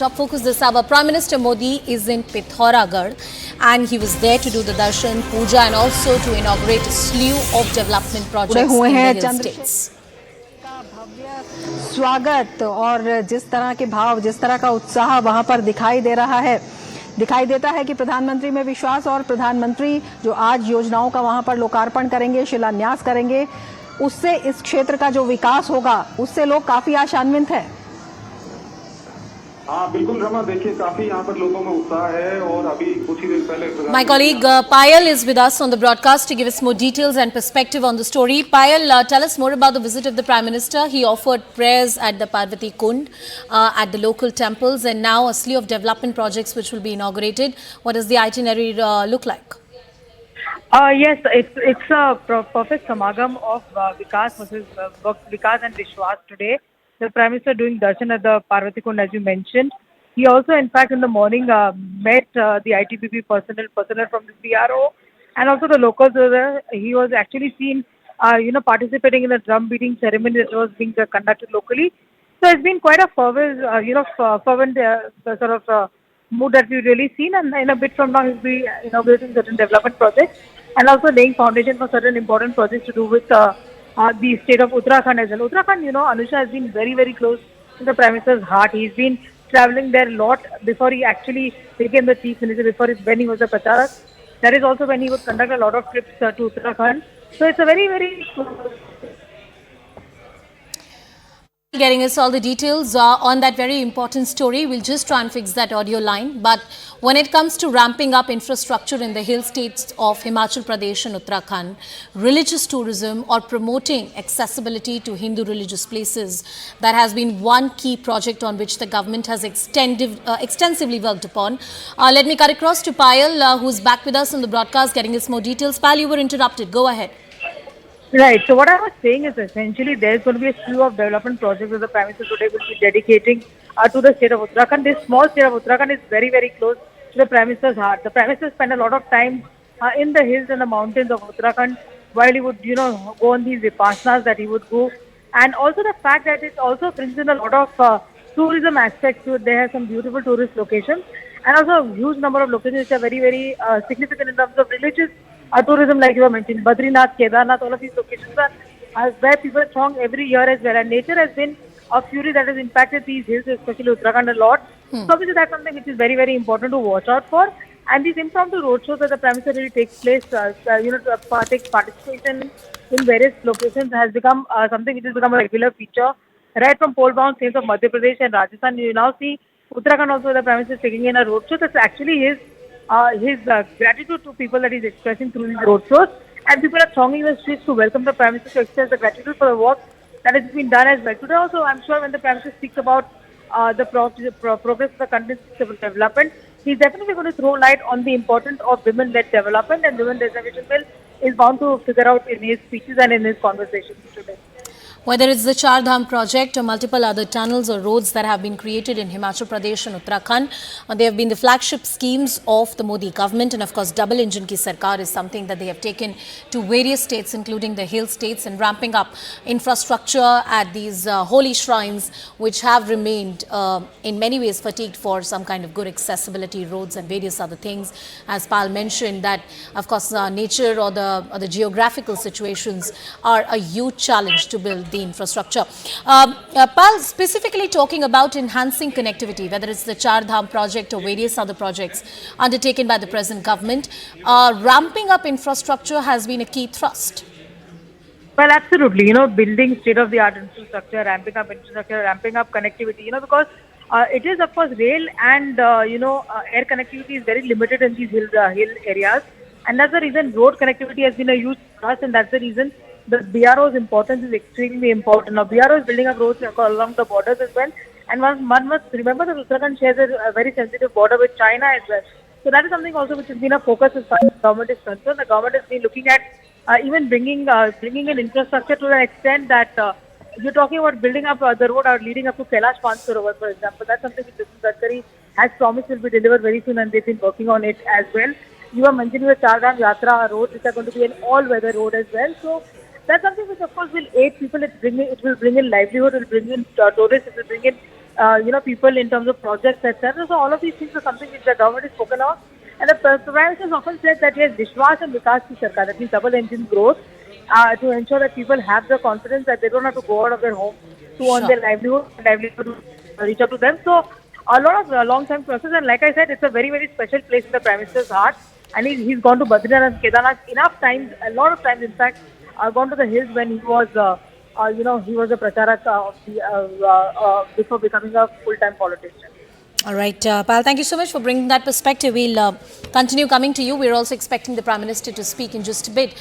Top focus this hour. Prime Minister Modi is in Pithoragarh and he was there to do the darshan, puja and also to inaugurate a slew of development projects in the hill states. का भव्य स्वागत और जिस तरह के भाव, जिस तरह का उत्साह वहां पर दिखाई देता है कि प्रधानमंत्री में विश्वास और प्रधानमंत्री जो आज योजनाओं का वहां पर लोकार्पण करेंगे, शिलान्यास करेंगे, उससे इस क्षेत्र का जो विकास होगा उससे लोग काफी आशान्वित हैं। हाँ बिल्कुल रमा, देखिए काफी यहाँ पर लोगों में उत्साह है और अभी कुछ ही देर पहले My colleague Payal is with us on the broadcast to give us more details and perspective on the story. Payal, tell us more about the visit of the Prime Minister. He offered prayers at the Parvati Kund at the local temples and now a slew of development projects which will be inaugurated. What does the itinerary look like? Yes, it's a perfect samagam of Vikas versus Vikas and Vishwas today. The Prime Minister doing darshan at the Parvati Kund, as you mentioned. He also, in fact, in the morning met the ITBP personnel from the PRO and also the locals. He was actually seen, participating in the drum beating ceremony that was being conducted locally. So it's been quite a fervent, sort of mood that we've really seen. And in a bit from now, he'll be inaugurating certain development projects and also laying foundation for certain important projects to do with the state of Uttarakhand as well. Uttarakhand, Anusha has been very, very close to the Prime Minister's heart. He's been traveling there a lot before he actually became the Chief Minister, when he was a Pracharak. That is also when he would conduct a lot of trips to Uttarakhand. So it's a very, very Getting us all the details on that very important story. We'll just try and fix that audio line. But when it comes to ramping up infrastructure in the hill states of Himachal Pradesh and Uttarakhand, religious tourism or promoting accessibility to Hindu religious places, that has been one key project on which the government has extensively worked upon. Let me cut across to Payal, who's back with us on the broadcast, getting us more details. Payal, you were interrupted. Go ahead. Right. So what I was saying is essentially there's going to be a slew of development projects that the Prime Minister today will be dedicating to the state of Uttarakhand. This small state of Uttarakhand is very, very close to the Prime Minister's heart. The Prime Minister spent a lot of time in the hills and the mountains of Uttarakhand while he would, go on these vipassanas that he would go. And also the fact that it also brings in a lot of tourism aspects to it. They have some beautiful tourist locations and also a huge number of locations which are very, very significant in terms of religious tourism, like you were mentioning. Badrinath, Kedarnath, all of these locations are where people throng every year as well. And nature has been a fury that has impacted these hills, especially Uttarakhand, a lot. So obviously that's something which is very, very important to watch out for. And these impromptu roadshows that the Prime Minister really takes place, takes participation in various locations has become something which has become a regular feature. Right from pole-bound states of Madhya Pradesh and Rajasthan, you now see Uttarakhand also the Prime Minister is taking in a roadshow. That's actually his gratitude to people that he's expressing through these roadshows, and people are thronging the streets to welcome the Prime Minister to express the gratitude for the work that has been done as well. Today also, I'm sure when the Prime Minister speaks about the progress of the country's development, he's definitely going to throw light on the importance of women-led development, and Women Reservation Bill is bound to figure out in his speeches and in his conversations today. Whether it's the Char Dham project or multiple other tunnels or roads that have been created in Himachal Pradesh and Uttarakhand, they have been the flagship schemes of the Modi government. And of course, double engine ki sarkar is something that they have taken to various states, including the hill states, and ramping up infrastructure at these holy shrines, which have remained in many ways fatigued for some kind of good accessibility, roads and various other things. As Pal mentioned, that of course nature or the geographical situations are a huge challenge to build the infrastructure. Pal, specifically talking about enhancing connectivity, whether it's the Char Dham project or various other projects undertaken by the present government, ramping up infrastructure has been a key thrust. Well, absolutely. Building state-of-the-art infrastructure, ramping up infrastructure, ramping up connectivity, because it is, of course, rail and, air connectivity is very limited in these hill areas. And that's the reason road connectivity has been a huge thrust, and that's the reason the BRO's importance is extremely important. Now, BRO is building up roads along the borders as well. And one must remember that Uttarakhand shares a very sensitive border with China as well. So that is something also which has been a focus as far as the government is concerned. The government has been looking at even bringing in infrastructure to an extent that you're talking about building up the road leading up to Kailash Mansarovar, for example. That's something which Mr. Gadkari has promised will be delivered very soon, and they've been working on it as well. You were mentioning the Char Dham Yatra roads, which are going to be an all-weather road as well. So that's something which, of course, will aid people. It will bring in livelihood, it will bring in tourists, it will bring in people in terms of projects, etc. So all of these things are something which the government has spoken of. And the Prime Minister has often said that yes, Vishwas and Vikas ki Sarkar, that means double engine growth, to ensure that people have the confidence that they don't have to go out of their home to earn their livelihood to reach out to them. So a lot of long-term process, and like I said, it's a very, very special place in the Prime Minister's heart. And he's gone to Badrinath, Kedarnath enough times, a lot of times in fact, gone to the hills when he was, he was a pracharak before becoming a full-time politician. All right, Pal, thank you so much for bringing that perspective. We'll continue coming to you. We're also expecting the Prime Minister to speak in just a bit.